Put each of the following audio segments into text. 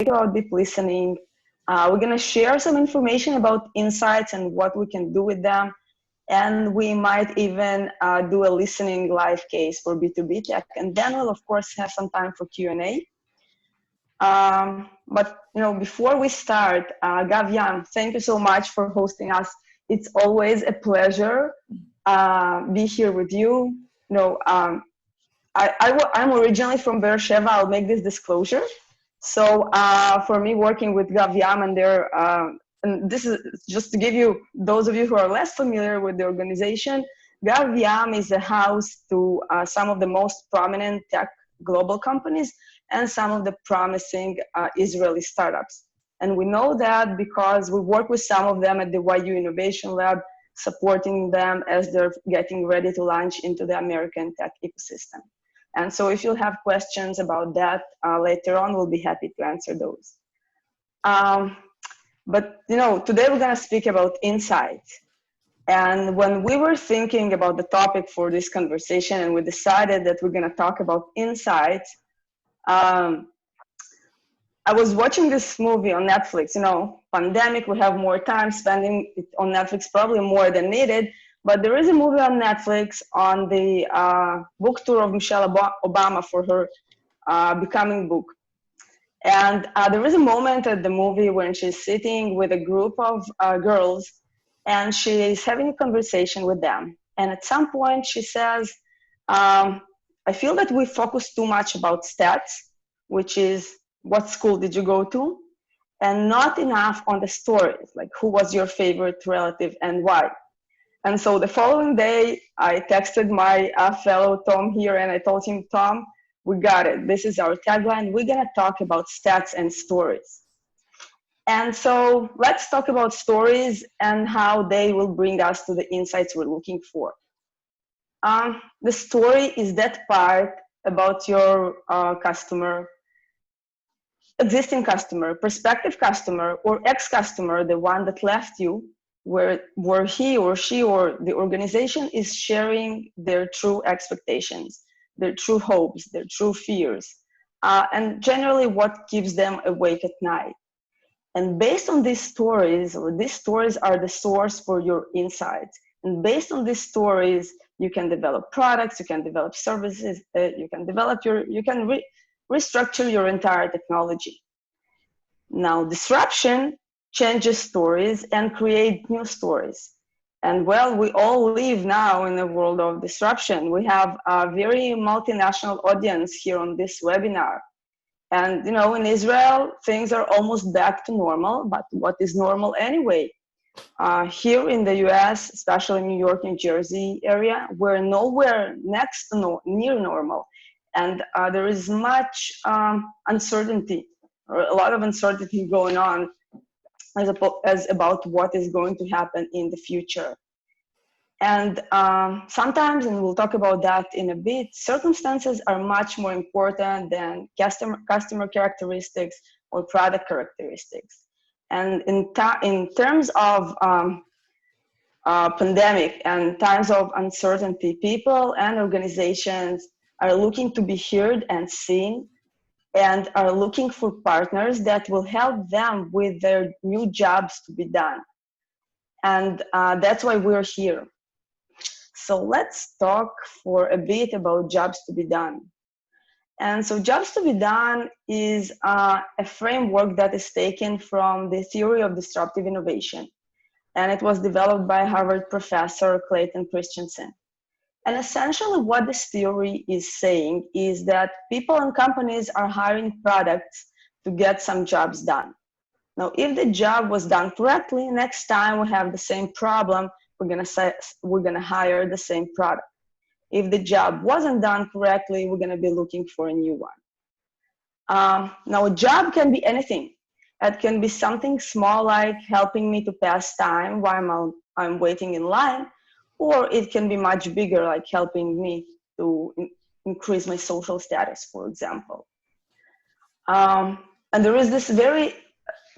about deep listening. We're going to share some information about insights and what we can do with them. And we might even do a listening live case for B2B tech. And then we'll, of course, have some time for Q&A. But before we start, Gav-Yam, thank you so much for hosting us. It's always a pleasure be here with you. I'm originally from Beersheba. I'll make this disclosure. So for me, working with Gav-Yam and this is just to give you, those of you who are less familiar with the organization, Gav-Yam is a house to some of the most prominent tech global companies and some of the promising Israeli startups. And we know that because we work with some of them at the YU Innovation Lab, supporting them as they're getting ready to launch into the American tech ecosystem. And so if you'll have questions about that later on, we'll be happy to answer those. But today we're going to speak about insights. And when we were thinking about the topic for this conversation and we decided that we're going to talk about insights, I was watching this movie on Netflix. Pandemic, we have more time spending it on Netflix, probably more than needed. But there is a movie on Netflix on the book tour of Michelle Obama for her Becoming book. And there is a moment at the movie when she's sitting with a group of girls and she is having a conversation with them. And at some point she says, I feel that we focus too much about stats, which is what school did you go to, and not enough on the stories, like who was your favorite relative and why. And so the following day, I texted my fellow Tom here and I told him, Tom, we got it. This is our tagline. We're going to talk about stats and stories. And so let's talk about stories and how they will bring us to the insights we're looking for. The story is that part about your customer, existing customer, prospective customer, or ex-customer, the one that left you, where he or she or the organization is sharing their true expectations, their true hopes, their true fears, and generally what keeps them awake at night. And based on these stories, or these stories are the source for your insights. And based on these stories, you can develop products, you can develop services, you can restructure your entire technology. Now, disruption changes stories and create new stories. And well, we all live now in a world of disruption. We have a very multinational audience here on this webinar. And in Israel, things are almost back to normal, but what is normal anyway? Here in the US, especially New York, New Jersey area, we're nowhere near normal. And there is much uncertainty, or a lot of uncertainty going on as about what is going to happen in the future. And sometimes, and we'll talk about that in a bit, circumstances are much more important than customer characteristics or product characteristics. And in terms of pandemic and times of uncertainty, people and organizations are looking to be heard and seen, and are looking for partners that will help them with their new jobs to be done. And that's why we're here. So let's talk for a bit about jobs to be done. And so jobs to be done is a framework that is taken from the theory of disruptive innovation. And it was developed by Harvard professor Clayton Christensen. And essentially what this theory is saying is that people and companies are hiring products to get some jobs done. Now, if the job was done correctly, next time we have the same problem, we're gonna hire the same product. If the job wasn't done correctly, we're gonna be looking for a new one. Now, a job can be anything. It can be something small like helping me to pass time while I'm waiting in line, or it can be much bigger, like helping me to increase my social status, for example. And there is this very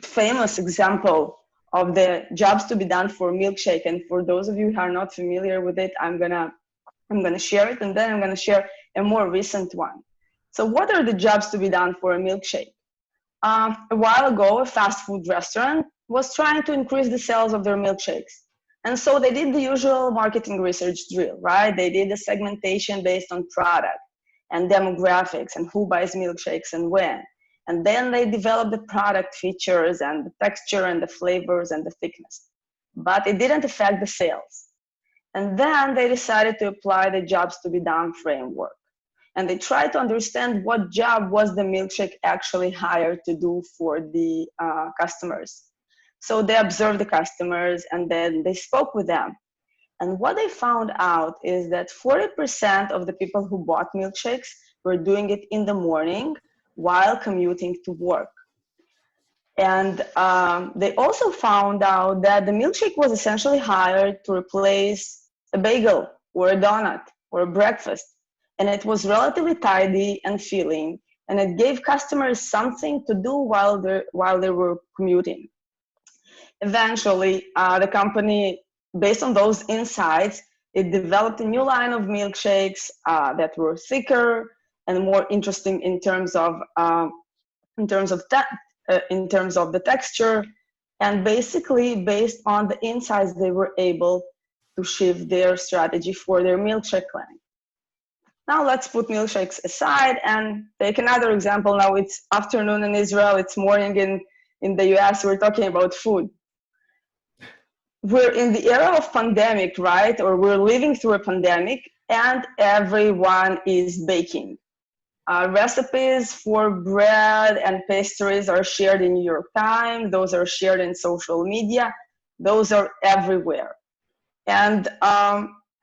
famous example of the jobs to be done for milkshake. And for those of you who are not familiar with it, I'm gonna share it, and then I'm gonna share a more recent one. So what are the jobs to be done for a milkshake? A while ago, a fast food restaurant was trying to increase the sales of their milkshakes. And so they did the usual marketing research drill, right? They did the segmentation based on product and demographics and who buys milkshakes and when. And then they developed the product features and the texture and the flavors and the thickness. But it didn't affect the sales. And then they decided to apply the jobs to be done framework. And they tried to understand what job was the milkshake actually hired to do for the customers. So they observed the customers and then they spoke with them. And what they found out is that 40% of the people who bought milkshakes were doing it in the morning while commuting to work. And they also found out that the milkshake was essentially hired to replace a bagel or a donut or a breakfast. And it was relatively tidy and filling, and it gave customers something to do while they were commuting. Eventually, the company, based on those insights, it developed a new line of milkshakes that were thicker and more interesting in terms of the texture, and basically based on the insights, they were able to shift their strategy for their milkshake line. Now let's put milkshakes aside and take another example. Now it's afternoon in Israel, it's morning in the US, we're talking about food. We're in the era of pandemic, right? Or we're living through a pandemic and everyone is baking. Recipes for bread and pastries are shared in New York Times, those are shared in social media, those are everywhere. And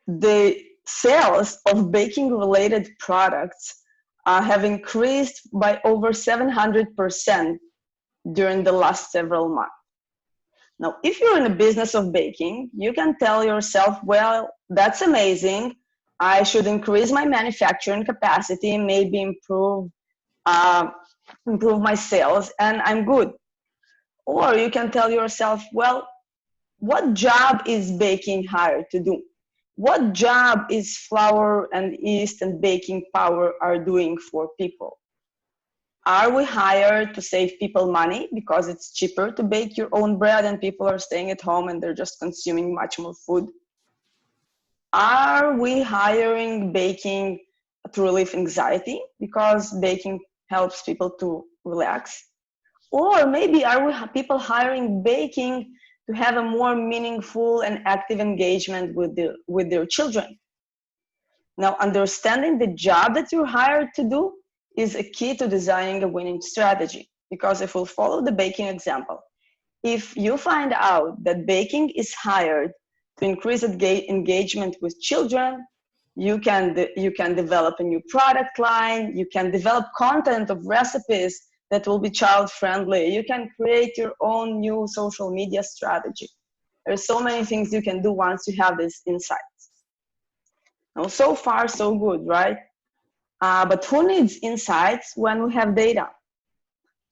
the sales of baking related products have increased by over 700% during the last several months. Now, if you're in the business of baking, you can tell yourself, well, that's amazing. I should increase my manufacturing capacity, maybe improve my sales, and I'm good. Or you can tell yourself, well, what job is baking hired to do? What job is flour and yeast and baking powder are doing for people? Are we hired to save people money because it's cheaper to bake your own bread and people are staying at home and they're just consuming much more food? Are we hiring baking to relieve anxiety because baking helps people to relax? Or maybe are we people hiring baking to have a more meaningful and active engagement with their children? Now, understanding the job that you're hired to do is a key to designing a winning strategy. Because if we'll follow the baking example, if you find out that baking is hired to increase engagement with children, you can develop a new product line, you can develop content of recipes that will be child friendly, you can create your own new social media strategy. There's so many things you can do once you have these insights. Now, so far, so good, right? But who needs insights when we have data?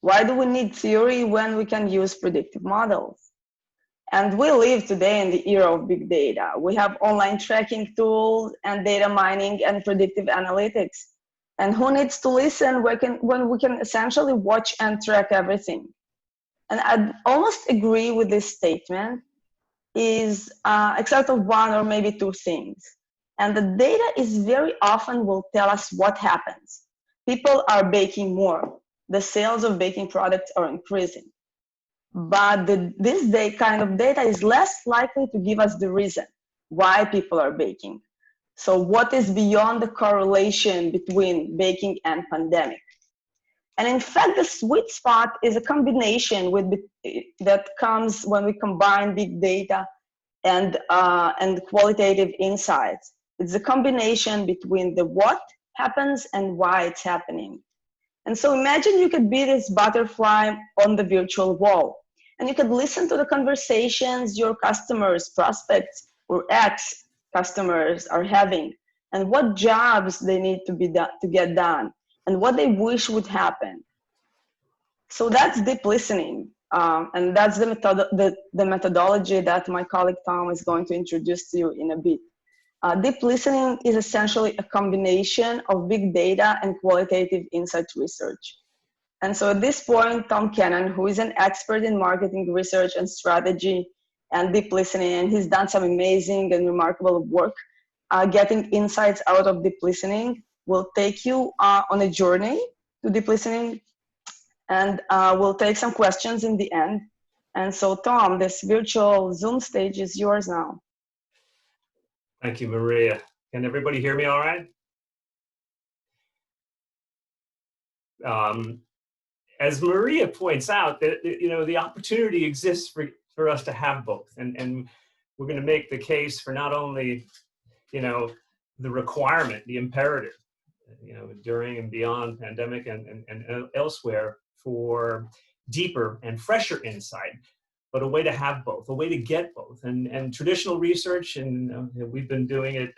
Why do we need theory when we can use predictive models? And we live today in the era of big data. We have online tracking tools and data mining and predictive analytics. And who needs to listen when we can essentially watch and track everything? And I'd almost agree with this statement, except of one or maybe two things. And the data is very often will tell us what happens. People are baking more. The sales of baking products are increasing. But this kind of data is less likely to give us the reason why people are baking. So what is beyond the correlation between baking and pandemic? And in fact, the sweet spot is a combination that comes when we combine big data and qualitative insights. It's a combination between the what happens and why it's happening. And so imagine you could be this butterfly on the virtual wall, and you could listen to the conversations your customers, prospects, or ex-customers are having, and what jobs they need to get done, and what they wish would happen. So that's deep listening, and that's the methodology that my colleague Tom is going to introduce to you in a bit. Deep listening is essentially a combination of big data and qualitative insight research. And so at this point, Tom Cannon, who is an expert in marketing research and strategy and deep listening, and he's done some amazing and remarkable work getting insights out of deep listening, will take you on a journey to deep listening, and we'll take some questions in the end. And so, Tom, this virtual Zoom stage is yours now. Thank you, Maria. Can everybody hear me all right? As Maria points out, that the opportunity exists for us to have both, and we're going to make the case for not only the requirement, the imperative, during and beyond pandemic and elsewhere, for deeper and fresher insight, but a way to have both, a way to get both. And traditional research, and we've been doing it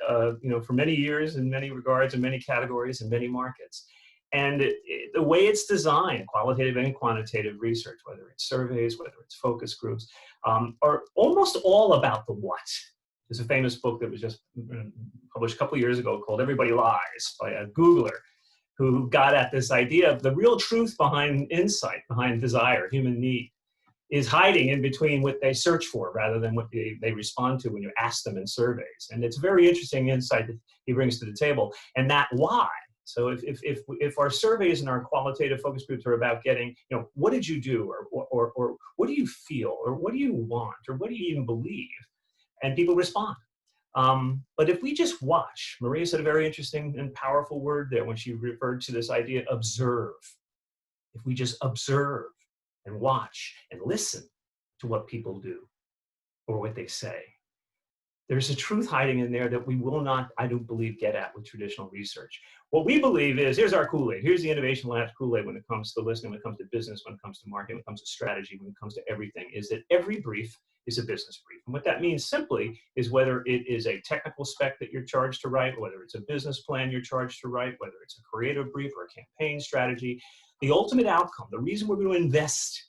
for many years in many regards, in many categories, in many markets. And the way it's designed, qualitative and quantitative research, whether it's surveys, whether it's focus groups, are almost all about the what. There's a famous book that was just published a couple of years ago called Everybody Lies by a Googler who got at this idea of the real truth behind insight, behind desire, human need, is hiding in between what they search for rather than what they respond to when you ask them in surveys. And it's a very interesting insight that he brings to the table, and that why. So if our surveys and our qualitative focus groups are about getting, what did you do, or what do you feel, or what do you want, or what do you even believe, and people respond. But if we just watch, Maria said a very interesting and powerful word there when she referred to this idea, observe. If we just observe and watch and listen to what people do or what they say, there's a truth hiding in there that we will not, I don't believe, get at with traditional research. What we believe is, here's our Kool-Aid. Here's the Innovation Lab's Kool-Aid when it comes to listening, when it comes to business, when it comes to marketing, when it comes to strategy, when it comes to everything, is that every brief is a business brief. And what that means simply is whether it is a technical spec that you're charged to write, whether it's a business plan you're charged to write, whether it's a creative brief or a campaign strategy, the ultimate outcome, the reason we're going to invest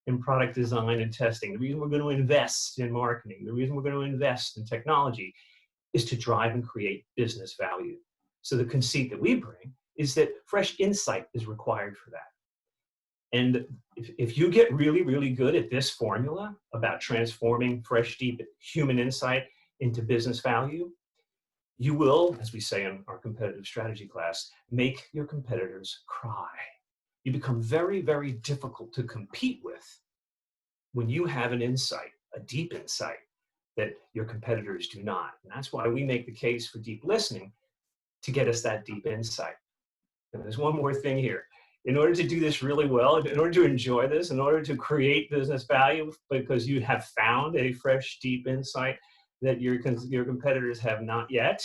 in product design and testing, the reason we're going to invest in marketing, the reason we're going to invest in technology is to drive and create business value. So the conceit that we bring is that fresh insight is required for that. And if you get really, really good at this formula about transforming fresh, deep human insight into business value, you will, as we say in our competitive strategy class, make your competitors cry. You become very, very difficult to compete with when you have an insight, a deep insight that your competitors do not. And that's why we make the case for deep listening to get us that deep insight. And there's one more thing here. In order to do this really well, in order to enjoy this, in order to create business value, because you have found a fresh, deep insight that your competitors have not yet,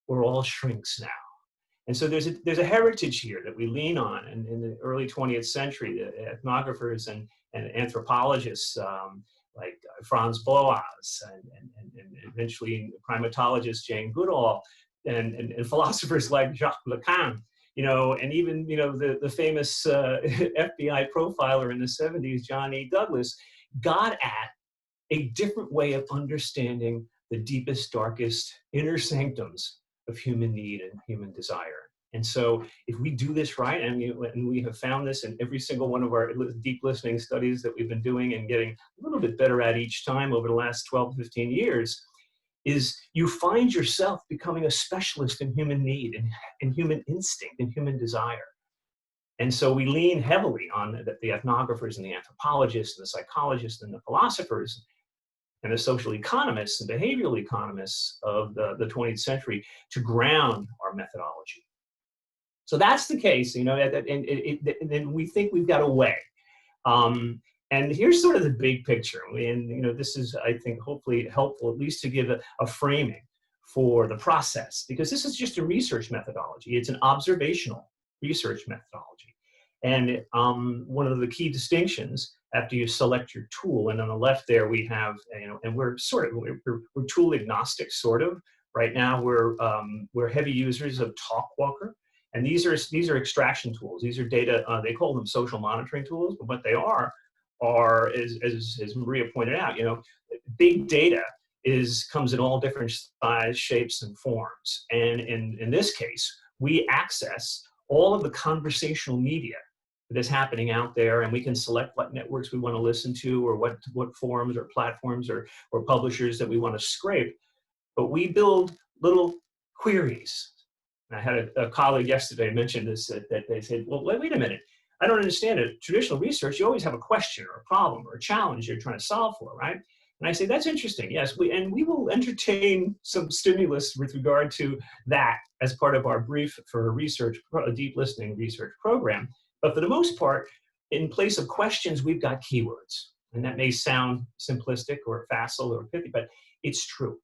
we're all shrinks now. And so there's a heritage here that we lean on. And in the early 20th century, the ethnographers and anthropologists like Franz Boas and eventually primatologist Jane Goodall and philosophers like Jacques Lacan, and even, the famous FBI profiler in the 70s, John E. Douglas, got at a different way of understanding the deepest, darkest inner sanctums of human need and human desire. And so if we do this right, and we have found this in every single one of our deep listening studies that we've been doing and getting a little bit better at each time over the last 12, 15 years, is you find yourself becoming a specialist in human need and human instinct and human desire. And so we lean heavily on the ethnographers and the anthropologists and the psychologists and the philosophers and the social economists and behavioral economists of the 20th century to ground our methodology. So that's the case, and we think we've got a way. And here's sort of the big picture. And, this is, I think, hopefully helpful, at least to give a framing for the process, because this is just a research methodology. It's an observational research methodology. And one of the key distinctions after you select your tool, and on the left there we have, and we're tool agnostic, sort of. Right now we're heavy users of Talkwalker. And these are extraction tools. These are data, they call them social monitoring tools, but what they are as Maria pointed out, big data comes in all different size, shapes, and forms. And in this case, we access all of the conversational media that is happening out there, and we can select what networks we want to listen to, or what forums or platforms or publishers that we want to scrape. But we build little queries. And I had a colleague yesterday mention this, that they said, well, wait a minute. I don't understand it. Traditional research, you always have a question or a problem or a challenge you're trying to solve for, right? And I say, that's interesting. Yes, we will entertain some stimulus with regard to that as part of our brief for a deep listening research program. But for the most part, in place of questions, we've got keywords. And that may sound simplistic or facile or pithy, but it's true.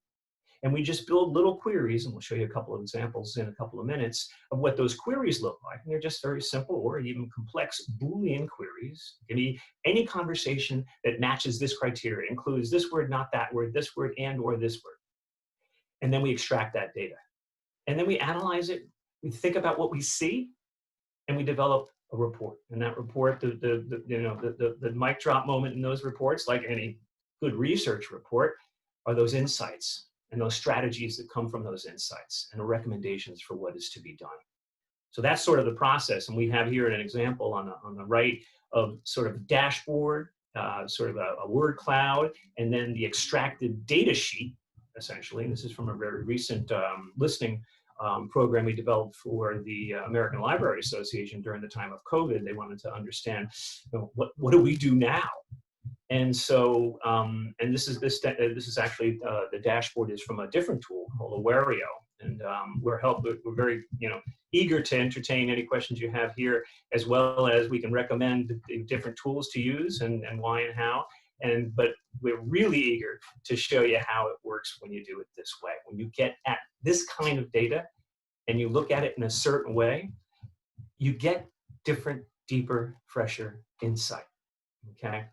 And we just build little queries, and we'll show you a couple of examples in a couple of minutes of what those queries look like. And they're just very simple or even complex Boolean queries. It can be any conversation that matches this criteria, includes this word, not that word, this word, and or this word. And then we extract that data. And then we analyze it, we think about what we see, and we develop a report. And that report, the mic drop moment in those reports, like any good research report, are those insights and those strategies that come from those insights and the recommendations for what is to be done. So that's sort of the process. And we have here an example on the right of sort of a dashboard, sort of a word cloud, and then the extracted data sheet, essentially. And this is from a very recent listening program we developed for the American Library Association during the time of COVID. They wanted to understand, what do we do now? And so, and this is actually the dashboard is from a different tool called Awario, and we're very eager to entertain any questions you have here, as well as we can recommend the different tools to use and why and how. But we're really eager to show you how it works when you do it this way. When you get at this kind of data and you look at it in a certain way, you get different, deeper, fresher insight. Okay.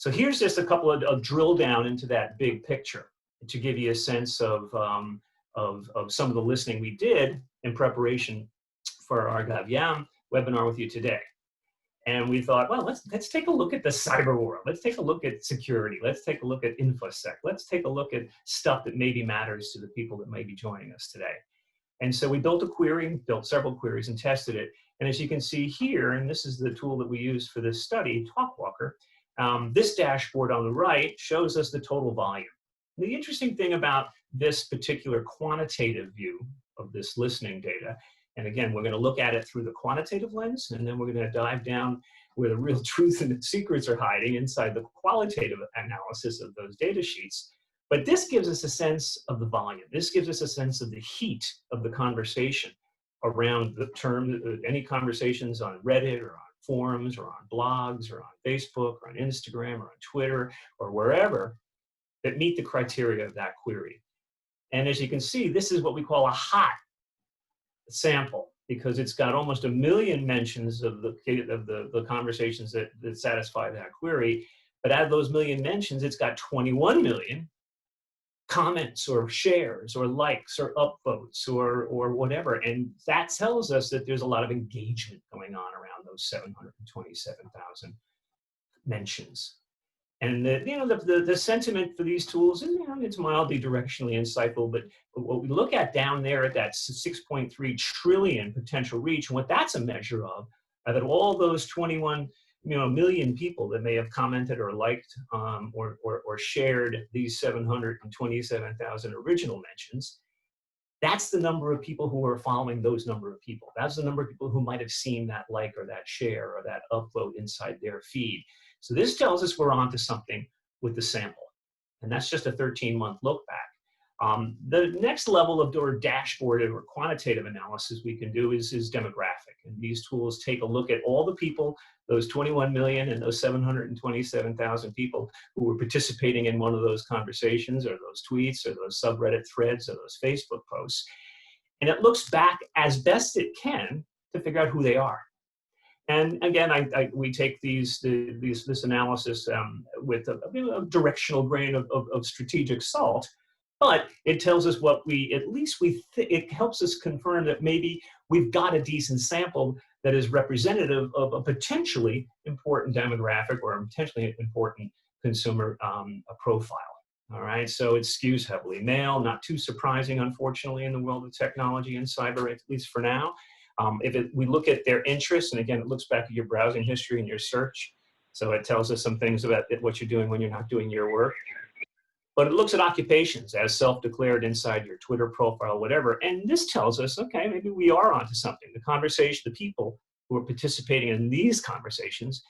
So here's just a couple of drill down into that big picture to give you a sense of some of the listening we did in preparation for our Gav-Yam webinar with you today. And we thought, well, let's take a look at the cyber world. Let's take a look at security. Let's take a look at InfoSec. Let's take a look at stuff that maybe matters to the people that may be joining us today. And so we built a query, built several queries and tested it. And as you can see here, and this is the tool that we used for this study, TalkWalker, this dashboard on the right shows us the total volume. The interesting thing about this particular quantitative view of this listening data, and again, we're going to look at it through the quantitative lens, and then we're going to dive down where the real truth and the secrets are hiding inside the qualitative analysis of those data sheets. But this gives us a sense of the volume. This gives us a sense of the heat of the conversation around the term, any conversations on Reddit or on forums or on blogs or on Facebook or on Instagram or on Twitter or wherever that meet the criteria of that query. And as you can see, this is what we call a hot sample, because it's got almost 1 million mentions of the conversations that satisfy that query. But out of those 1 million mentions, it's got 21 million comments or shares or likes or upvotes or whatever. And that tells us that there's a lot of engagement going on around those 727,000 mentions. And the sentiment for these tools, it's mildly directionally insightful, but what we look at down there at that 6.3 trillion potential reach, and what that's a measure of, that all those 21 million people that may have commented or liked or shared these 727,000 original mentions, that's the number of people who are following those number of people. That's the number of people who might have seen that like or that share or that upvote inside their feed. So this tells us we're onto something with the sample. And that's just a 13-month look back. The next level of dashboard or quantitative analysis we can do is demographic. And these tools take a look at all the people, those 21 million and those 727,000 people who were participating in one of those conversations or those tweets or those subreddit threads or those Facebook posts. And it looks back as best it can to figure out who they are. And again, we take this analysis with a directional grain of strategic salt, but it tells us what it helps us confirm that maybe we've got a decent sample that is representative of a potentially important demographic or a potentially important consumer profile. All right, so it skews heavily male, not too surprising, unfortunately, in the world of technology and cyber, at least for now. We look at their interests, and again, it looks back at your browsing history and your search. So it tells us some things about what you're doing when you're not doing your work. But it looks at occupations as self-declared inside your Twitter profile, whatever. And this tells us, okay, maybe we are onto something. The conversation, the people who are participating in these conversations,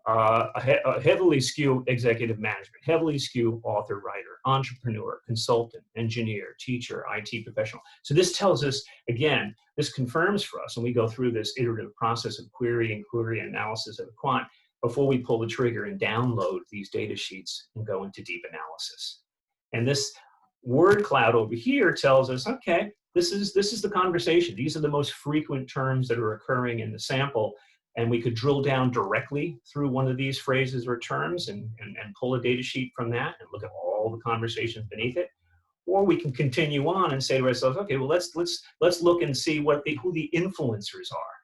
heavily skew executive management, heavily skew author, writer, entrepreneur, consultant, engineer, teacher, IT professional. So this tells us, again, this confirms for us, and we go through this iterative process of query analysis of the quant before we pull the trigger and download these data sheets and go into deep analysis. And this word cloud over here tells us, okay, this is the conversation. These are the most frequent terms that are occurring in the sample. And we could drill down directly through one of these phrases or terms and pull a data sheet from that and look at all the conversations beneath it. Or we can continue on and say to ourselves, okay, well, let's look and see who the influencers are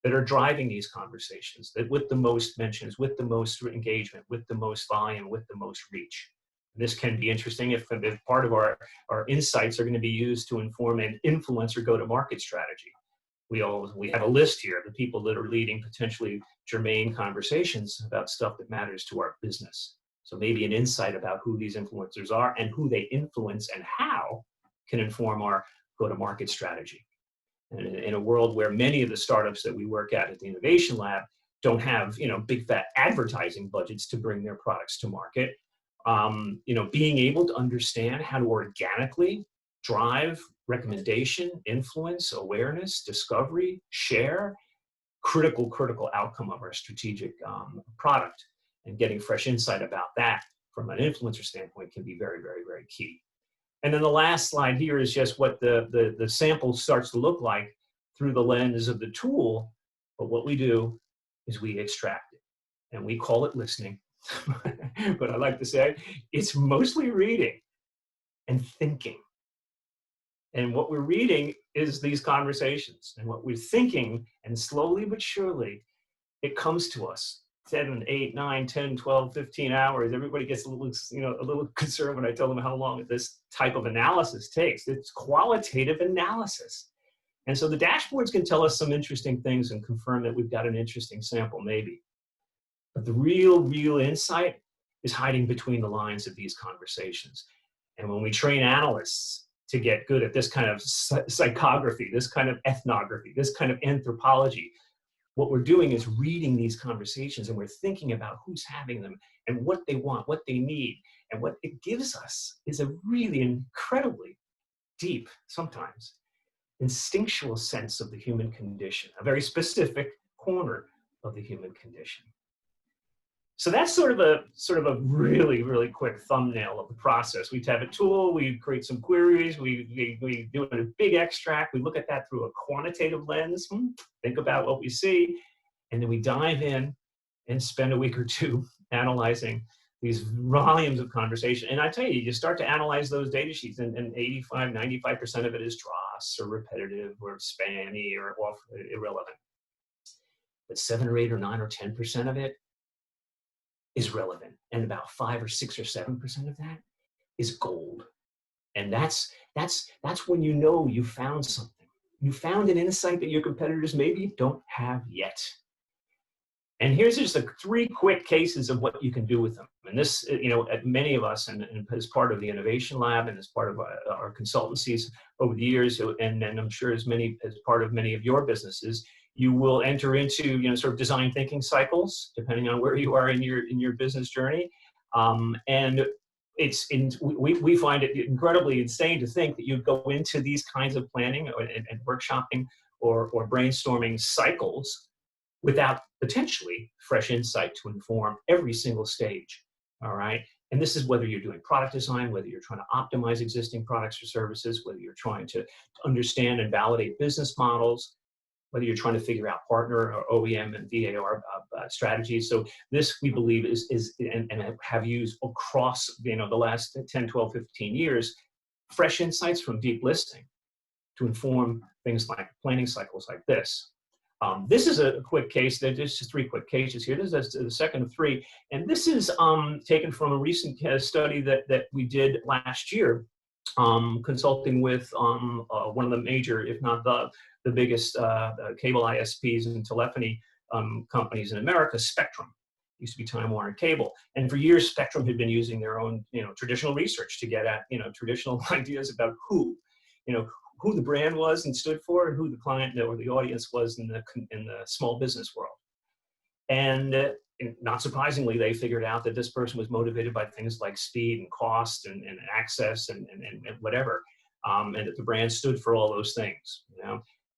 that are driving these conversations, that with the most mentions, with the most engagement, with the most volume, with the most reach. This can be interesting if part of our insights are going to be used to inform an influencer go-to-market strategy. We have a list here of the people that are leading potentially germane conversations about stuff that matters to our business. So maybe an insight about who these influencers are and who they influence and how can inform our go-to-market strategy. And in a world where many of the startups that we work at the Innovation Lab don't have, big fat advertising budgets to bring their products to market, being able to understand how to organically drive recommendation, influence, awareness, discovery, share, critical outcome of our strategic product, and getting fresh insight about that from an influencer standpoint can be very, very, very key. And then the last slide here is just what the sample starts to look like through the lens of the tool. But what we do is we extract it, and we call it listening. But I like to say it's mostly reading and thinking. And what we're reading is these conversations, and what we're thinking, and slowly but surely, it comes to us. 7, 8, 9, 10, 12, 15 hours. Everybody gets a little concerned when I tell them how long this type of analysis takes. It's qualitative analysis. And so the dashboards can tell us some interesting things and confirm that we've got an interesting sample, maybe. But the real insight is hiding between the lines of these conversations. And when we train analysts to get good at this kind of psychography, this kind of ethnography, this kind of anthropology, what we're doing is reading these conversations, and we're thinking about who's having them and what they want, what they need. And what it gives us is a really incredibly deep, sometimes, instinctual sense of the human condition, a very specific corner of the human condition. So that's sort of a really quick thumbnail of the process. We have a tool, we create some queries, we do a big extract, we look at that through a quantitative lens, think about what we see, and then we dive in and spend a week or two analyzing these volumes of conversation. And I tell you, you start to analyze those data sheets, and 85, 95% of it is dross or repetitive or spammy or irrelevant. But 7 or 8 or 9 or 10% of it is relevant, and about 5 or 6 or 7% of that is gold. And that's when you know you found something. You found an insight that your competitors maybe don't have yet. And here's just 3 quick cases of what you can do with them. And this, many of us, and as part of the Innovation Lab and as part of our consultancies over the years, and I'm sure as part of many of your businesses, you will enter into sort of design thinking cycles, depending on where you are in your business journey. And we find it incredibly insane to think that you go into these kinds of planning and workshopping or brainstorming cycles without potentially fresh insight to inform every single stage. All right. And this is whether you're doing product design, whether you're trying to optimize existing products or services, whether you're trying to understand and validate business models, whether you're trying to figure out partner or OEM and VAR strategies. So this, we believe, is and have used across the last 10, 12, 15 years, fresh insights from deep listening to inform things like planning cycles like this. This is a quick case. There's just 3 quick cases here. This is the second of 3. And this is taken from a recent study that we did last year, consulting with one of the major, if not the the biggest cable ISPs and telephony companies in America, Spectrum. Used to be Time Warner Cable. And for years, Spectrum had been using their own, traditional research to get at, traditional ideas about who the brand was and stood for, and who the client or the audience was in the small business world. And not surprisingly, they figured out that this person was motivated by things like speed and cost and access and whatever, and that the brand stood for all those things.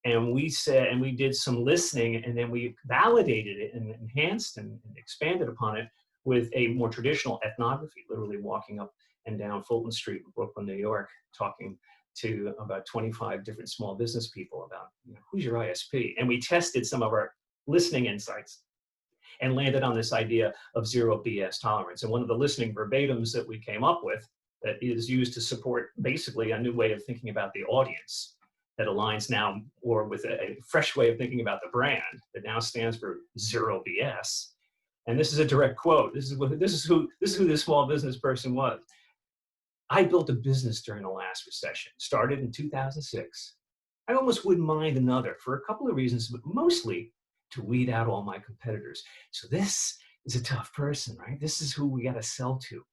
And we said, and we did some listening, and then we validated it and enhanced and expanded upon it with a more traditional ethnography, literally walking up and down Fulton Street in Brooklyn, New York, talking to about 25 different small business people about who's your ISP. And we tested some of our listening insights and landed on this idea of zero BS tolerance. And one of the listening verbatims that we came up with that is used to support basically a new way of thinking about the audience that aligns now, or with a fresh way of thinking about the brand that now stands for zero BS. And this is a direct quote. This is who this small business person was. I built a business during the last recession, started in 2006. I almost wouldn't mind another for a couple of reasons, but mostly to weed out all my competitors. So this is a tough person, right? This is who we got to sell to.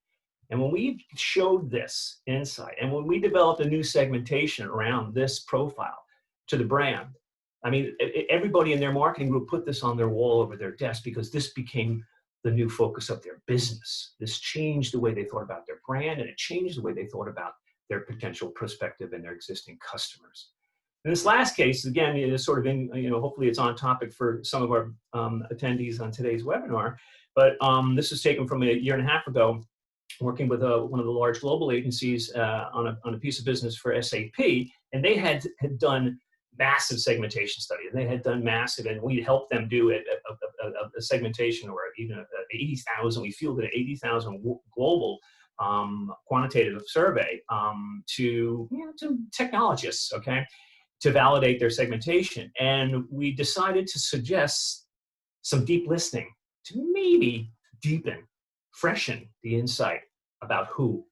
And when we showed this insight, and when we developed a new segmentation around this profile to the brand, I mean, everybody in their marketing group put this on their wall over their desk because this became the new focus of their business. This changed the way they thought about their brand, and it changed the way they thought about their potential prospective and their existing customers. In this last case, again, it is sort of in, hopefully it's on topic for some of our attendees on today's webinar, but this was taken from a year and a half ago, working with one of the large global agencies on a piece of business for SAP, and they had done massive segmentation study, and they had done massive, and we helped them do a segmentation or even 80,000. We fielded an 80,000 global quantitative survey to technologists, okay, to validate their segmentation, and we decided to suggest some deep listening to maybe deepen, freshen the insight about who.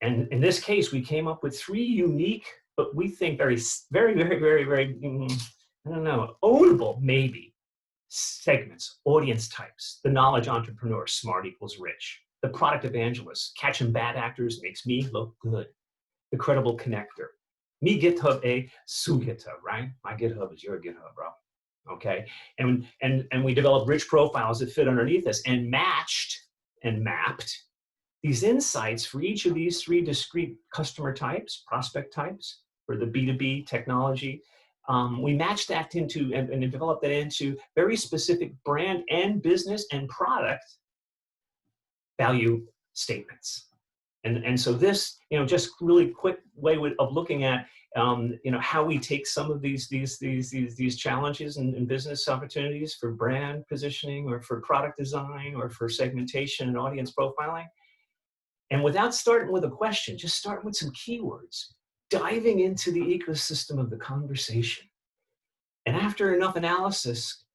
And in this case, we came up with 3 unique, but we think very, very, very, very, very, ownable maybe segments, audience types: the knowledge entrepreneur, smart equals rich; the product evangelist, catching bad actors makes me look good; the credible connector, me GitHub a su GitHub, right? My GitHub is your GitHub, bro. Okay, and we developed rich profiles that fit underneath this, and matched and mapped these insights for each of these 3 discrete customer types, prospect types, for the B2B technology. We matched that into and developed that into very specific brand and business and product value statements. And so this, just really quick way of looking at, how we take some of these challenges and business opportunities for brand positioning or for product design or for segmentation and audience profiling. And without starting with a question, just starting with some keywords, diving into the ecosystem of the conversation. And after enough analysis,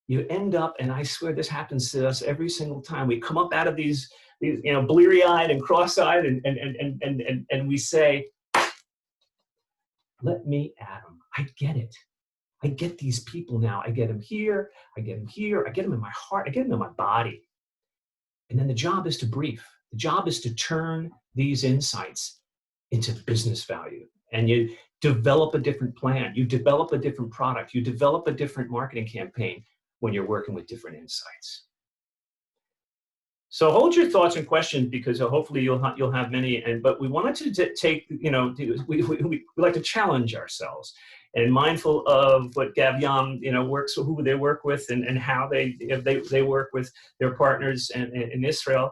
you end up, and I swear this happens to us every single time, we come up out of these bleary-eyed and cross-eyed, and we say, let me at them. I get it. I get these people now. I get them here. I get them here. I get them in my heart. I get them in my body. And then the job is to brief. The job is to turn these insights into business value. And you develop a different plan. You develop a different product. You develop a different marketing campaign when you're working with different insights. So hold your thoughts and questions, because hopefully you'll have many. But we wanted to take, we like to challenge ourselves, and mindful of what Gav-Yam works, who they work with, and how they work with their partners in Israel.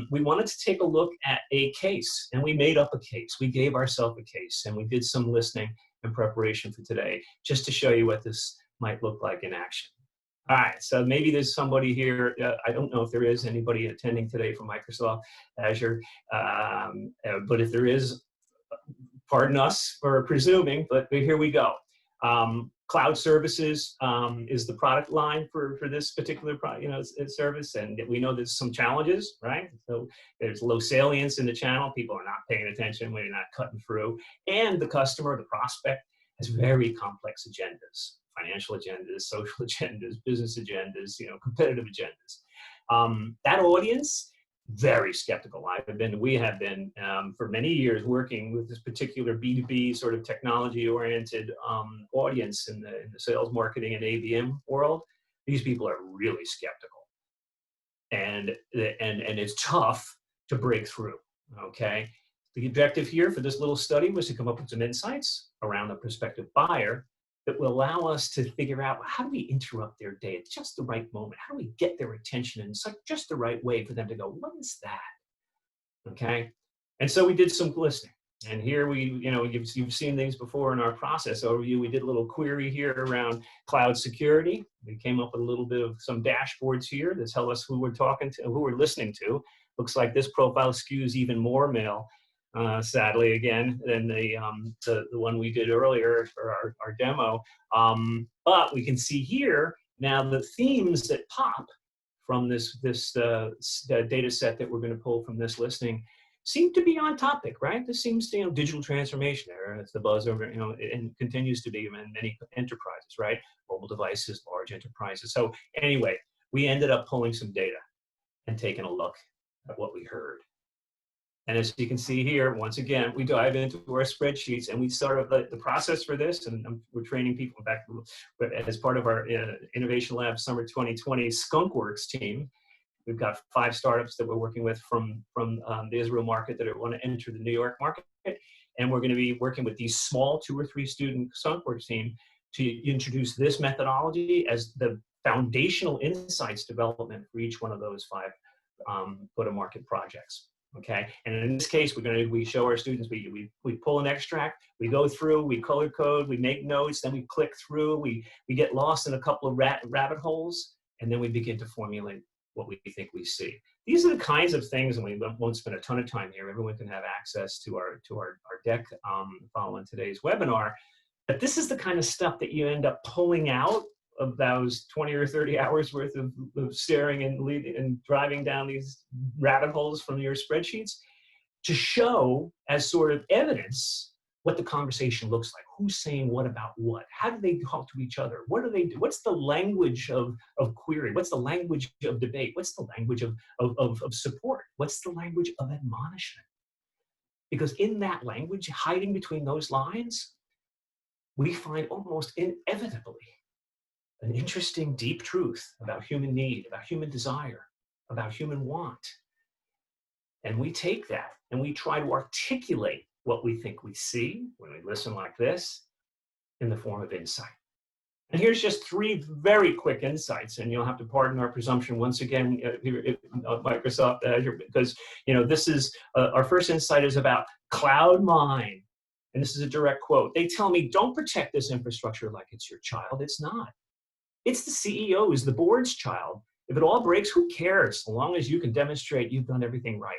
We wanted to take a look at a case, and we made up a case. We gave ourselves a case, and we did some listening in preparation for today, just to show you what this might look like in action. All right, so maybe there's somebody here. I don't know if there is anybody attending today from Microsoft Azure, but if there is, pardon us for presuming, but here we go. Cloud services is the product line for this particular service, and we know there's some challenges, right? So there's low salience in the channel. People are not paying attention when you're not cutting through, and the customer, the prospect, has very complex agendas, financial agendas, social agendas, business agendas, competitive agendas. That audience, very skeptical. We have been for many years working with this particular B2B sort of technology-oriented audience in the sales, marketing, and ABM world. These people are really skeptical, and it's tough to break through. Okay, the objective here for this little study was to come up with some insights around the prospective buyer that will allow us to figure out, how do we interrupt their day at just the right moment? How do we get their attention in just the right way for them to go, what is that? Okay. And so we did some listening. And here you've seen things before in our process overview. We did a little query here around cloud security. We came up with a little bit of some dashboards here that tell us who we're talking to, who we're listening to. Looks like this profile skews even more male, sadly, again, than the one we did earlier for our demo. But we can see here now the themes that pop from this data set that we're going to pull from this listening seem to be on topic, right? This seems to, digital transformation there. It's the buzz over, and continues to be in many enterprises, right? Mobile devices, large enterprises. So anyway, we ended up pulling some data and taking a look at what we heard. And as you can see here, once again, we dive into our spreadsheets, and we started the process for this, and we're training people back as part of our Innovation Lab Summer 2020 Skunkworks team. We've got 5 startups that we're working with from the Israel market that want to enter the New York market. And we're going to be working with these small 2 or 3 student Skunkworks team to introduce this methodology as the foundational insights development for each one of those 5 go-to-market projects. Okay, and in this case, we show our students, we pull an extract, we go through, we color code, we make notes, then we click through, we get lost in a couple of rabbit holes, and then we begin to formulate what we think we see. These are the kinds of things, and we won't spend a ton of time here. Everyone can have access to our deck following today's webinar. But this is the kind of stuff that you end up pulling out of those 20 or 30 hours worth of staring and driving down these rabbit holes from your spreadsheets to show as sort of evidence what the conversation looks like. Who's saying what about what? How do they talk to each other? What do they do? What's the language of query? What's the language of debate? What's the language of support? What's the language of admonishment? Because in that language, hiding between those lines, we find almost inevitably an interesting, deep truth about human need, about human desire, about human want. And we take that and we try to articulate what we think we see when we listen like this in the form of insight. And here's just 3 very quick insights, and you'll have to pardon our presumption once again here at Microsoft Azure, because this is our first insight is about cloud mine. And this is a direct quote. They tell me, don't protect this infrastructure like it's your child. It's not. It's the CEO's, the board's child. If it all breaks, who cares? So long as you can demonstrate you've done everything right.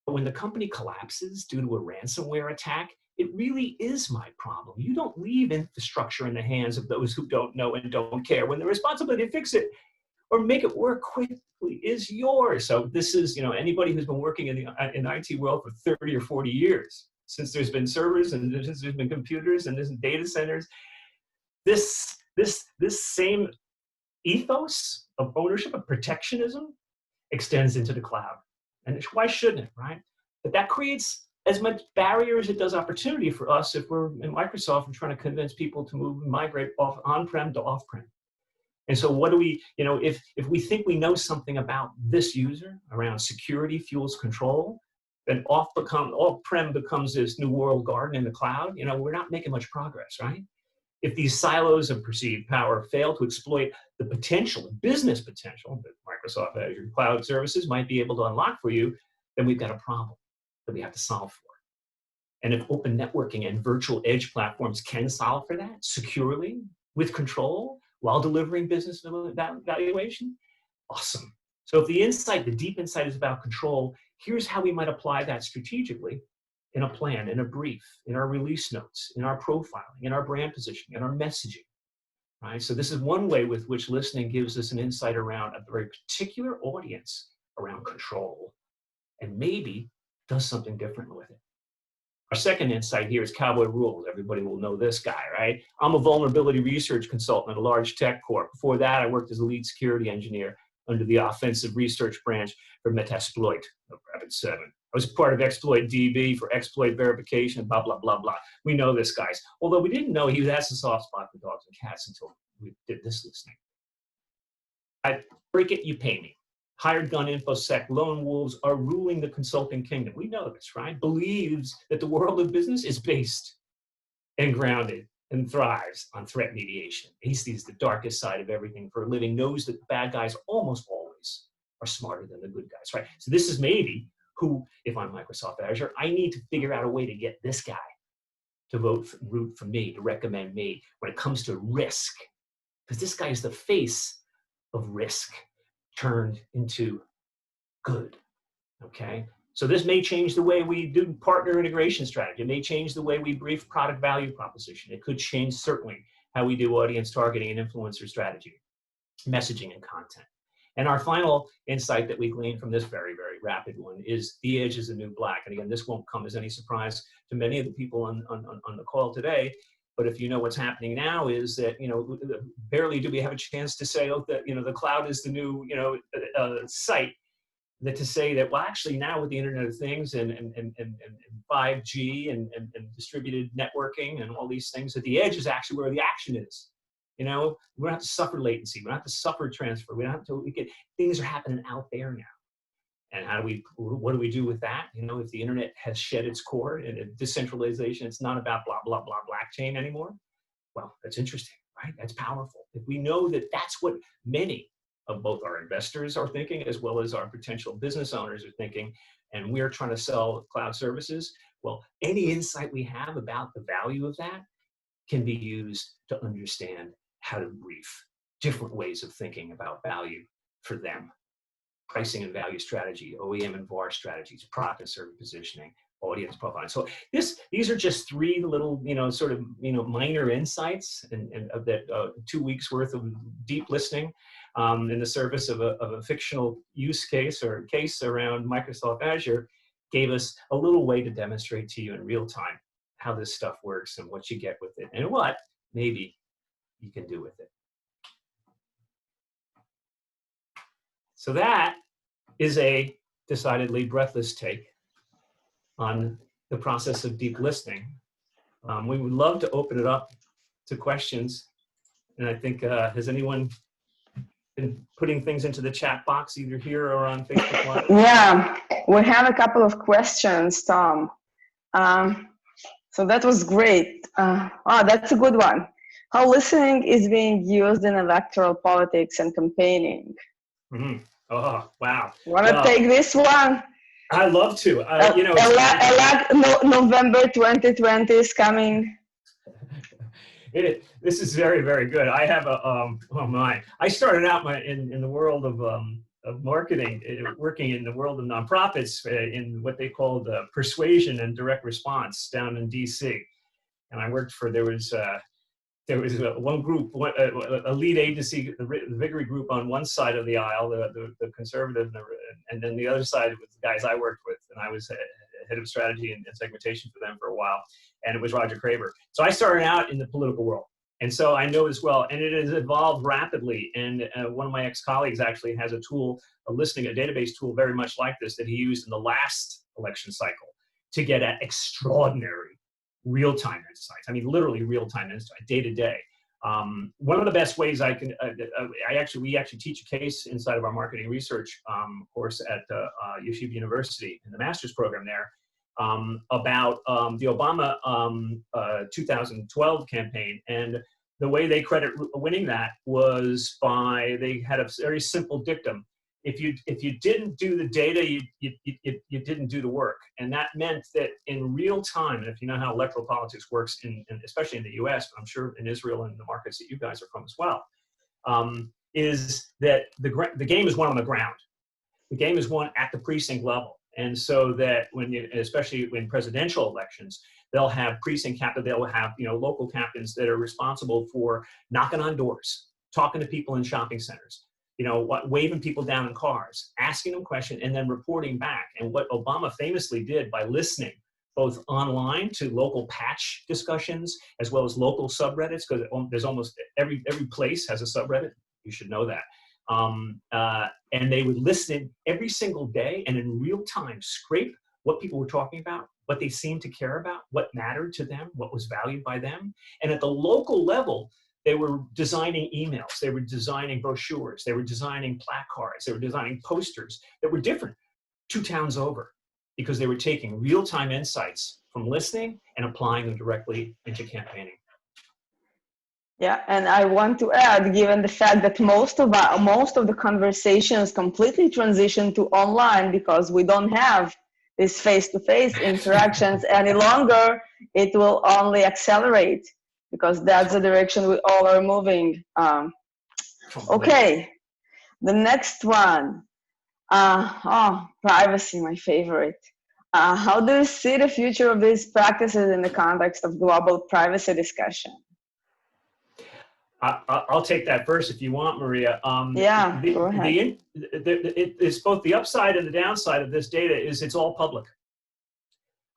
But when the company collapses due to a ransomware attack, it really is my problem. You don't leave infrastructure in the hands of those who don't know and don't care when the responsibility to fix it or make it work quickly is yours. So this is, anybody who's been working in the IT world for 30 or 40 years, since there's been servers and since there's been computers and there's data centers, this same ethos of ownership, of protectionism, extends into the cloud. And why shouldn't it, right? But that creates as much barrier as it does opportunity for us if we're in Microsoft and trying to convince people to migrate off on-prem to off-prem. And so what do we, if we think we know something about this user around security fuels control, then off-prem becomes this new world garden in the cloud, we're not making much progress, right? If these silos of perceived power fail to exploit the potential, the business potential that Microsoft Azure Cloud Services might be able to unlock for you, then we've got a problem that we have to solve for. And if open networking and virtual edge platforms can solve for that securely, with control, while delivering business valuation, awesome. So if the deep insight is about control, here's how we might apply that strategically in a plan, in a brief, in our release notes, in our profiling, in our brand positioning, in our messaging, right? So this is one way with which listening gives us an insight around a very particular audience around control and maybe does something different with it. Our second insight here is Cowboy rules. Everybody will know this guy, right? I'm a vulnerability research consultant at a large tech corp. Before that, I worked as a lead security engineer under the offensive research branch for Metasploit of Rapid7. I was part of Exploit DB for exploit verification, blah, blah, blah, blah. We know this guy. Although we didn't know he has a soft spot for dogs and cats until we did this listening. I break it, you pay me. Hired gun infosec lone wolves are ruling the consulting kingdom. We know this, right? Believes that the world of business is based and grounded and thrives on threat mediation. He sees the darkest side of everything for a living, knows that the bad guys almost always are smarter than the good guys, right? So this is maybe who, if I'm Microsoft Azure, I need to figure out a way to get this guy to root for me, to recommend me when it comes to risk. Because this guy is the face of risk turned into good, okay? So this may change the way we do partner integration strategy. It may change the way we brief product value proposition. It could change certainly how we do audience targeting and influencer strategy, messaging and content. And our final insight that we gleaned from this very, very rapid one is the edge is the new black. And again, this won't come as any surprise to many of the people on the call today. But if you know what's happening now is that, barely do we have a chance to say, oh, that, the cloud is the new, site, that to say that, well, actually now with the Internet of Things and 5G and distributed networking and all these things, that the edge is actually where the action is. We don't have to suffer latency. We don't have to suffer transfer. We don't have to, things are happening out there now. And what do we do with that? If the internet has shed its core and decentralization, it's not about blah, blah, blah, blockchain anymore. Well, that's interesting, right? That's powerful. If we know that that's what many of both our investors are thinking, as well as our potential business owners are thinking, and we're trying to sell cloud services, well, any insight we have about the value of that can be used to understand how to brief different ways of thinking about value for them. Pricing and value strategy, OEM and VAR strategies, product and service positioning, audience profiling. So these are just three little, minor insights and of that 2 weeks worth of deep listening in the service of a fictional use case or case around Microsoft Azure gave us a little way to demonstrate to you in real time how this stuff works and what you get with it and what maybe you can do with it. So that is a decidedly breathless take on the process of deep listening. We would love to open it up to questions. And I think, has anyone been putting things into the chat box either here or on Facebook Live? Yeah, we have a couple of questions, Tom. So that was great. That's a good one. How listening is being used in electoral politics and campaigning? Mm-hmm. Oh, wow. Want to take this one? I'd love to. November 2020 is coming. This is very, very good. I have I started out in the world of marketing, working in the world of nonprofits in what they called persuasion and direct response down in DC. And I worked for, there was one group, a lead agency, the Vigary group on one side of the aisle, the conservative, and then the other side was the guys I worked with, and I was head of strategy and segmentation for them for a while, and it was Roger Craver. So I started out in the political world, and so I know as well, and it has evolved rapidly, and one of my ex-colleagues actually has a tool, a database tool very much like this that he used in the last election cycle to get at extraordinary real-time insights. I mean, literally real-time insight, day to day. One of the best ways I can, we actually teach a case inside of our marketing research course at Yeshiva University in the master's program there about the Obama 2012 campaign. And the way they credit winning that was they had a very simple dictum. If you didn't do the data, you didn't do the work. And that meant that in real time, and if you know how electoral politics works, especially in the US, but I'm sure in Israel and the markets that you guys are from as well, is that the game is won on the ground. The game is won at the precinct level. And so that especially in presidential elections, they'll have precinct captains, they'll have local captains that are responsible for knocking on doors, talking to people in shopping centers, waving people down in cars, asking them questions, and then reporting back. And what Obama famously did by listening both online to local patch discussions, as well as local subreddits, because there's almost every place has a subreddit. You should know that. And they would listen every single day and in real time scrape what people were talking about, what they seemed to care about, what mattered to them, what was valued by them. And at the local level, they were designing emails, they were designing brochures, they were designing placards, they were designing posters that were different 2 towns over, because they were taking real-time insights from listening and applying them directly into campaigning. Yeah, and I want to add, given the fact that most of the conversations completely transition to online because we don't have these face-to-face interactions any longer, it will only accelerate because that's the direction we all are moving. Okay, the next one. Privacy, my favorite. How do you see the future of these practices in the context of global privacy discussion? I'll take that first if you want, Maria. Yeah, go ahead. It's both the upside and the downside of this data is it's all public.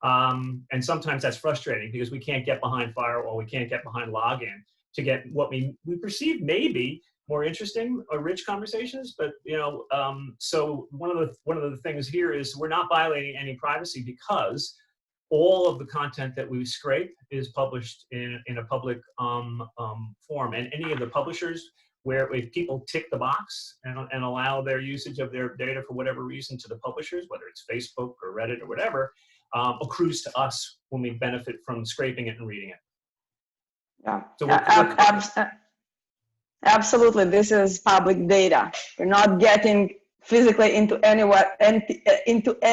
And sometimes that's frustrating because we can't get behind firewall, we can't get behind login to get what we perceive maybe more interesting or rich conversations. But so one of the things here is we're not violating any privacy because all of the content that we scrape is published in a public form, and any of the publishers where if people tick the box and allow their usage of their data for whatever reason to the publishers, whether it's Facebook or Reddit or whatever, accrues to us when we benefit from scraping it and reading it. Yeah, so absolutely. This is public data. You're not getting physically into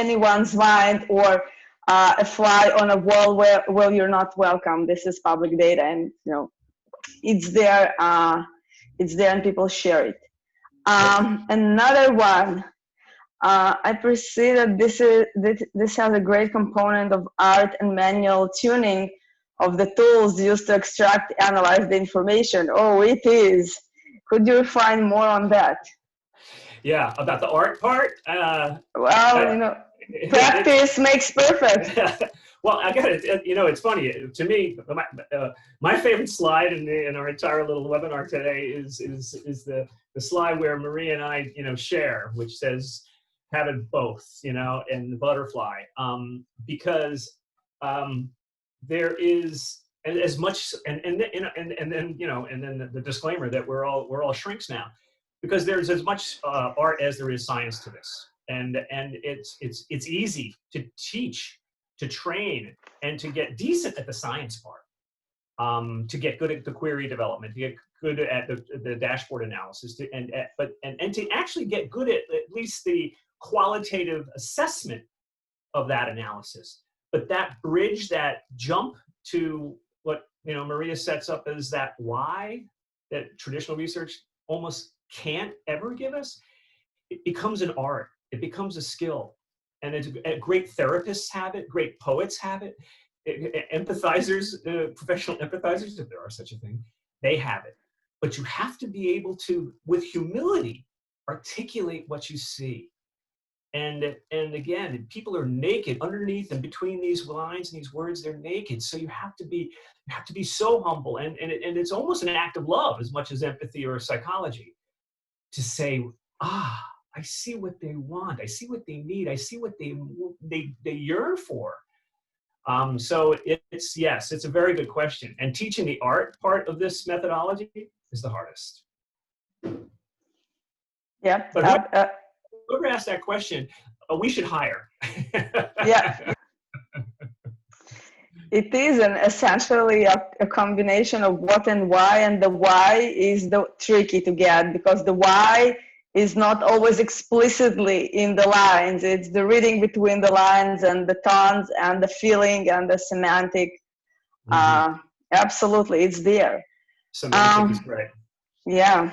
anyone's mind or a fly on a wall where you're not welcome. This is public data, and it's there. It's there, and people share it. Another one. I perceive that this has a great component of art and manual tuning of the tools used to extract, analyze the information. Oh, it is. Could you refine more on that? Yeah, about the art part? Practice makes perfect. Well, I got it. It's funny to me. My favorite slide in our entire little webinar today is the slide where Maria and I, share, which says have it both, and the butterfly, because there is as much, and then the disclaimer that we're all shrinks now, because there's as much art as there is science to this, and it's easy to teach, to train, and to get decent at the science part, to get good at the query development, to get good at the dashboard analysis, and to actually get good at least the qualitative assessment of that analysis. But that bridge, that jump to what Maria sets up as that why that traditional research almost can't ever give us, it becomes an art, it becomes a skill. And great therapists have it, great poets have it, empathizers, professional empathizers, if there are such a thing, they have it. But you have to be able to, with humility, articulate what you see. And again, people are naked underneath and between these lines and these words, they're naked. So you have to be so humble, and it's almost an act of love as much as empathy or psychology, to say, I see what they want, I see what they need, I see what they yearn for. So it's a very good question. And teaching the art part of this methodology is the hardest. Yeah. But whoever asked that question, we should hire. Yeah. It is essentially a combination of what and why, and the why is the tricky to get, because the why is not always explicitly in the lines. It's the reading between the lines and the tones and the feeling and the semantic. Mm-hmm. Absolutely, it's there. Semantic is great. Yeah.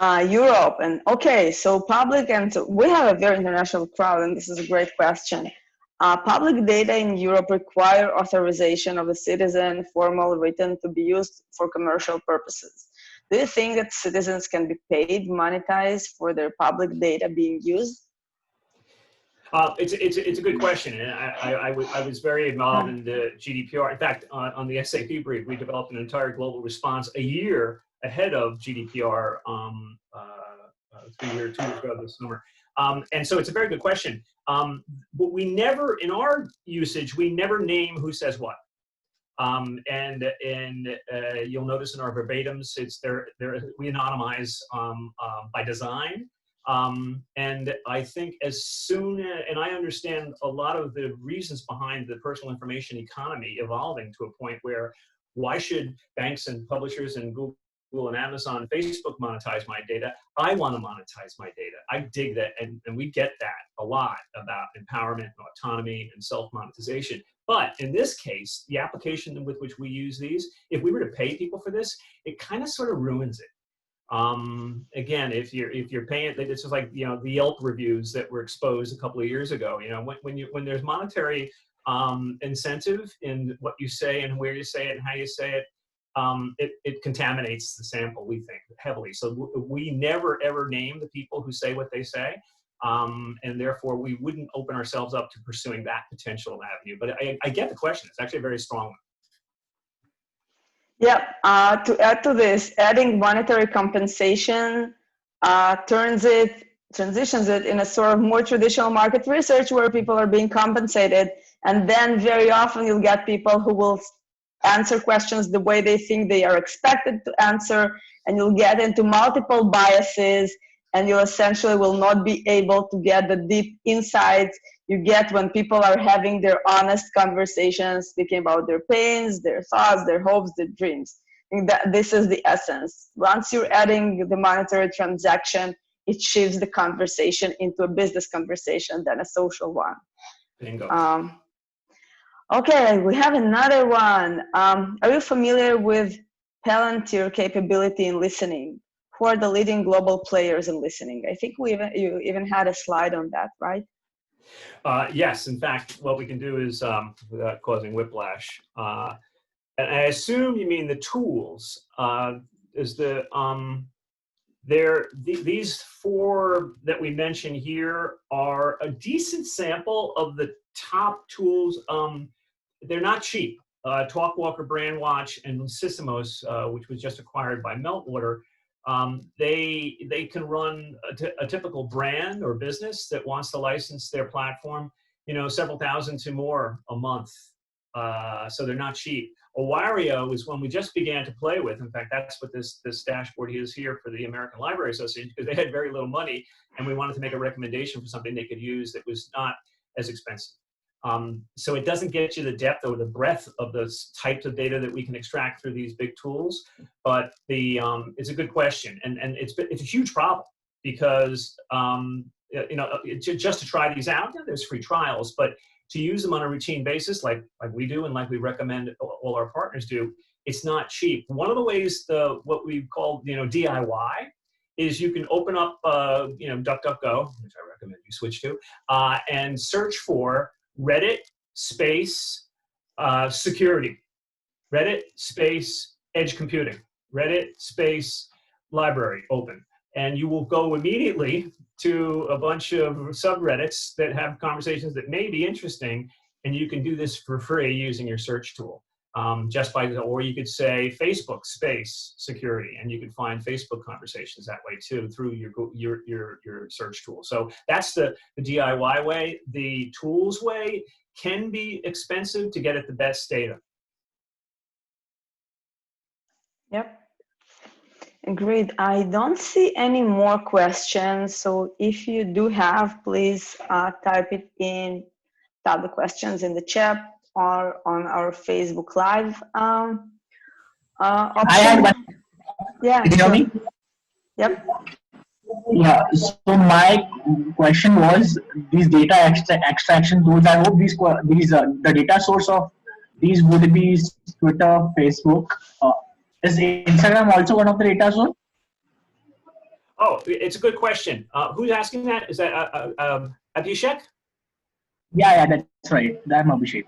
Europe, and okay, so public, and so we have a very international crowd, and this is a great question. Public data in Europe require authorization of a citizen, formal, written, to be used for commercial purposes. Do you think that citizens can be paid, monetized for their public data being used? It's a good question, and I was very involved in the GDPR. In fact, on the SAP brief, we developed an entire global response a year ahead of GDPR 2 years ago this summer. And so it's a very good question. But we never, in our usage, we never name who says what. And you'll notice in our verbatims, we anonymize by design. And I think and I understand a lot of the reasons behind the personal information economy evolving to a point where why should banks and publishers and Google and Amazon and Facebook monetize my data? I want to monetize my data. I dig that. And we get that a lot about empowerment and autonomy and self-monetization. But in this case, the application with which we use these, if we were to pay people for this, it kind of sort of ruins it. Again, if you're paying, it's just like, the Yelp reviews that were exposed a couple of years ago. When there's monetary incentive in what you say and where you say it and how you say it, it contaminates the sample, we think, heavily. So we never ever name the people who say what they say, and therefore we wouldn't open ourselves up to pursuing that potential avenue. But I get the question. It's actually a very strong one. Yeah, to add to this, adding monetary compensation transitions it in a sort of more traditional market research where people are being compensated, and then very often you'll get people who will answer questions the way they think they are expected to answer, and you'll get into multiple biases, and you essentially will not be able to get the deep insights you get when people are having their honest conversations, speaking about their pains, their thoughts, their hopes, their dreams. I think that this is the essence. Once you're adding the monetary transaction, it shifts the conversation into a business conversation than a social one. Bingo. Okay, we have another one. Are you familiar with Palantir capability in listening? Who are the leading global players in listening? I think you even had a slide on that, right? Yes, in fact, what we can do is, without causing whiplash, and I assume you mean the tools, these four that we mention here are a decent sample of the top tools. They're not cheap. Talkwalker, Brandwatch, and Sysomos, which was just acquired by Meltwater, they can run a typical brand or business that wants to license their platform, several thousand to more a month. So they're not cheap. Awario is one we just began to play with. In fact, that's what this dashboard is here for the American Library Association, because they had very little money, and we wanted to make a recommendation for something they could use that was not as expensive. So it doesn't get you the depth or the breadth of the types of data that we can extract through these big tools, but it's a good question, and it's a huge problem because just to try these out, there's free trials, but to use them on a routine basis, like we do and like we recommend all our partners do, it's not cheap. One of the ways, what we call DIY, is you can open up DuckDuckGo, which I recommend you switch to, and search for Reddit space security, Reddit space edge computing, Reddit space library open, and you will go immediately to a bunch of subreddits that have conversations that may be interesting, and you can do this for free using your search tool. Or you could say Facebook space security, and you can find Facebook conversations that way too through your search tool. So that's the DIY way. The tools way can be expensive to get at the best data. Yep. Agreed. I don't see any more questions. So if you do have, please type the questions in the chat or on our Facebook Live option. I had one. Yeah. Can you hear me? Yep. Yeah. So my question was these data extraction tools. I hope the data source of these would be Twitter, Facebook. Is Instagram also one of the data source? Oh, it's a good question. Who's asking that? Is that Abhishek? Yeah, that's right. I'm Abhishek.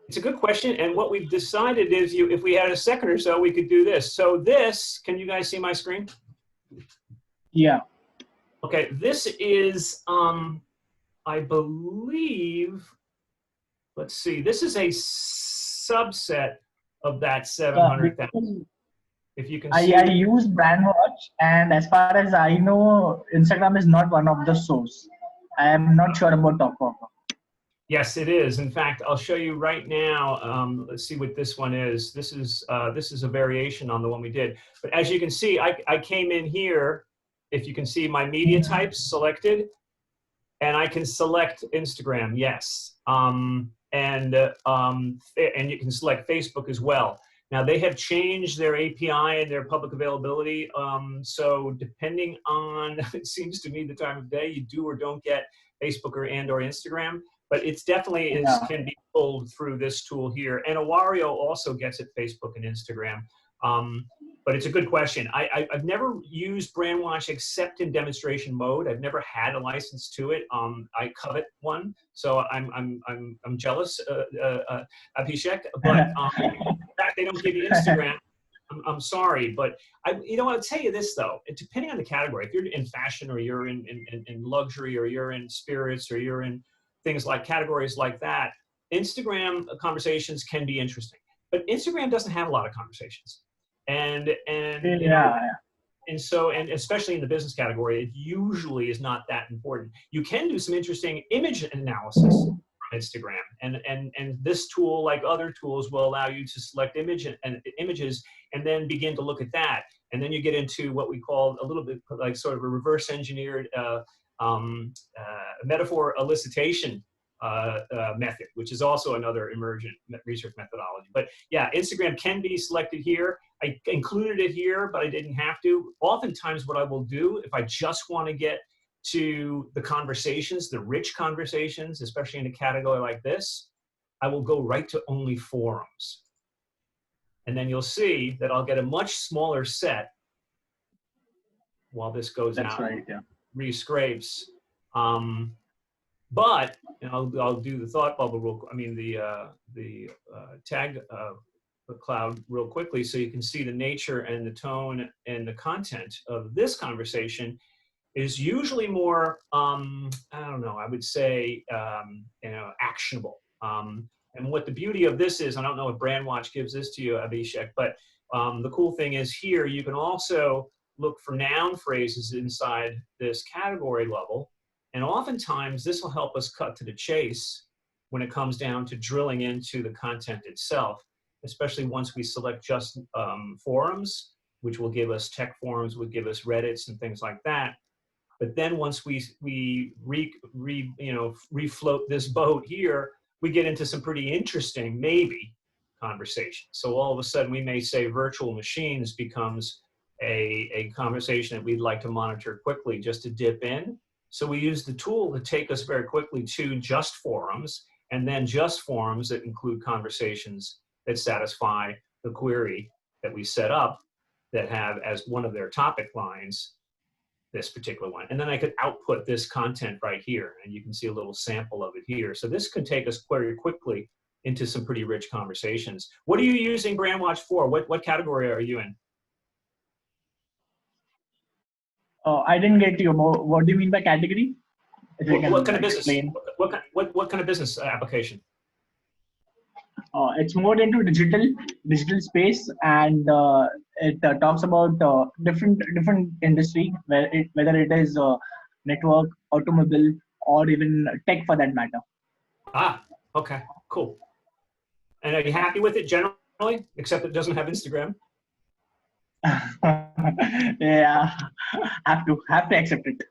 It's a good question, and what we've decided is, if we had a second or so, we could do this. So this, can you guys see my screen? Yeah. Okay, this is I believe, let's see, this is a subset of that 700,000. Because If you can I see. use Brandwatch, and as far as I know, Instagram is not one of the source. I am not sure about top of. Yes, it is. In fact, I'll show you right now. Let's see what this one is. This is a variation on the one we did. But as you can see, I came in here. If you can see my media types selected, and I can select Instagram, yes. And you can select Facebook as well. Now they have changed their API and their public availability. So depending on, it seems to me, the time of day, you do or don't get Facebook or Instagram. But it's definitely can be pulled through this tool here. And Awario also gets it, Facebook and Instagram. But it's a good question. I've never used Brandwatch except in demonstration mode. I've never had a license to it. I covet one, so I'm jealous, Abhishek. But in fact, they don't give you Instagram. I'm sorry, but I'll tell you this though. Depending on the category, if you're in fashion or you're in luxury or you're in spirits or you're in things like categories like that, Instagram conversations can be interesting. But Instagram doesn't have a lot of conversations. And so especially in the business category, it usually is not that important. You can do some interesting image analysis from Instagram, and this tool, like other tools, will allow you to select images and then begin to look at that. And then you get into what we call a little bit like sort of a reverse engineered metaphor elicitation method, which is also another emergent research methodology. But yeah, Instagram can be selected here. I included it here, but I didn't have to. Oftentimes what I will do, if I just want to get to the conversations, the rich conversations, especially in a category like this, I will go right to only forums. And then you'll see that I'll get a much smaller set while this goes out and re-scrapes. But I'll do the thought bubble the tag cloud real quickly, so you can see the nature and the tone and the content of this conversation is usually more I would say actionable. And what the beauty of this is, I don't know if Brandwatch gives this to you, Abhishek, but the cool thing is here you can also look for noun phrases inside this category level. And oftentimes this will help us cut to the chase when it comes down to drilling into the content itself, especially once we select just forums, which will give us tech forums, will give us Reddits and things like that. But then once we refloat this boat here, we get into some pretty interesting, maybe, conversations. So all of a sudden we may say virtual machines becomes a conversation that we'd like to monitor quickly just to dip in. So we use the tool to take us very quickly to just forums, and then just forums that include conversations that satisfy the query that we set up that have as one of their topic lines this particular one. And then I could output this content right here, and you can see a little sample of it here. So this could take us very quickly into some pretty rich conversations. What are you using Brandwatch for? What category are you in? I didn't get you. What do you mean by category? What kind of business? What kind of business application? It's more into digital space, and it talks about different industry, whether it is network, automobile, or even tech for that matter. Ah, okay, cool. And are you happy with it generally, except it doesn't have Instagram? Yeah, have to accept it.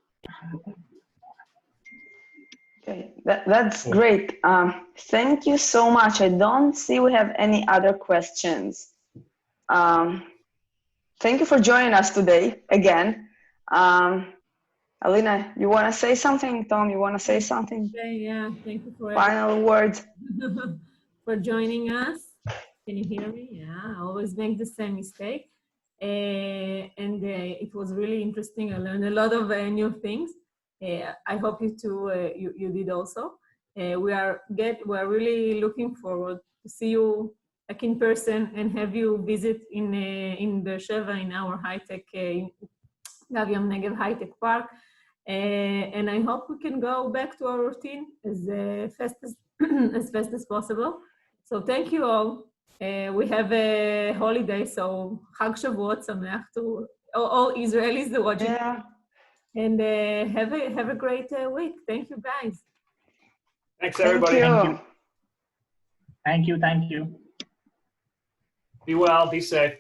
Okay, that's great. Thank you so much. I don't see we have any other questions. Thank you for joining us today again. Alina, you want to say something? Tom, you want to say something? Yeah, thank you for final words. for joining us. Can you hear me? Yeah, I always make the same mistake. And it was really interesting. I learned a lot of new things. I hope you too. You did also. We are really looking forward to see you like in person and have you visit in Beersheba in our high tech Gav-Yam Negev Tech Park. And I hope we can go back to our routine as fast as, as fast as possible. So thank you all. We have a holiday, so Chag Shavuot Sameach to all Israelis watching. Yeah. And have a great week. Thank you, guys. Thanks, everybody. Thank you. Thank you. Thank you. Be well, be safe.